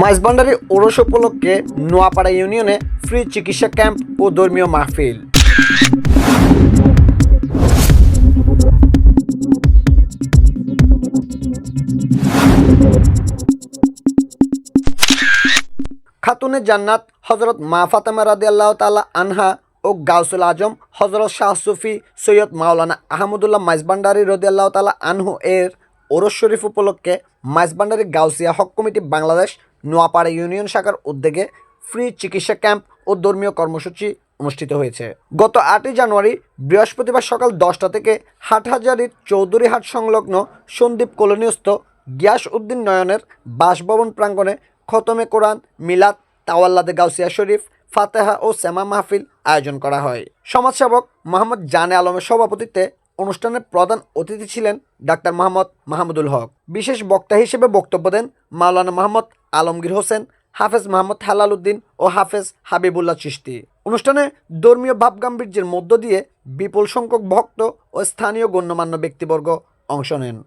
মাইজভান্ডারী ওরস উপলক্ষে নোয়াপাড়া ইউনিয়নে ফ্রি চিকিৎসা ক্যাম্প ও ধর্মীয় মাহফিল। খাতুনে জান্নাত হজরত মা ফাতেমা রাদিয়াল্লাহু তাআলা আনহা ও গাউসুল আজম হজরত শাহ সুফি সৈয়দ মাওলানা আহমদুল্লাহ মাইজভান্ডারী রাদিয়াল্লাহু তাআলা আনহু এর ওরস শরীফ উপলক্ষে Maizbhandari Gausia hoc committee Bangladesh Noapara union শাখার উদ্যোগে ফ্রি চিকিৎসা ক্যাম্প ও ধর্মীয় কর্মসূচি অনুষ্ঠিত হয়েছে। গত 8 জানুয়ারি বৃহস্পতিবার সকাল 10টা থেকে হাটহাজারীর চৌধুরীহাট সংলগ্ন সন্দ্বীপ কলোনিস্থ গিয়াস উদ্দিন নয়নের বাসভবন প্রাঙ্গণে খতমে কোরআন, মিলাদ, তাওয়াল্লাদে গাউসিয়া শরীফ, ফাতেহা ও সেমা মাহফিল আয়োজন করা হয়। সমাজসেবক মোহাম্মদ জানে আলমের সভাপতিত্বে অনুষ্ঠানের প্রধান অতিথি ছিলেন ডাক্তার মোহাম্মদ মাহমুদুল হক। বিশেষ বক্তা হিসেবে বক্তব্য দেন মাওলানা মোহাম্মদ আলমগীর হোসেন, হাফেজ মোহাম্মদ হেলাল উদ্দিন ও হাফেজ হাবিবুল্লাহ চিশতি। অনুষ্ঠানে ধর্মীয় ভাবগাম্ভীর্যের মধ্য দিয়ে বিপুল সংখ্যক ভক্ত ও স্থানীয় গণ্যমান্য ব্যক্তিবর্গ অংশ নেন।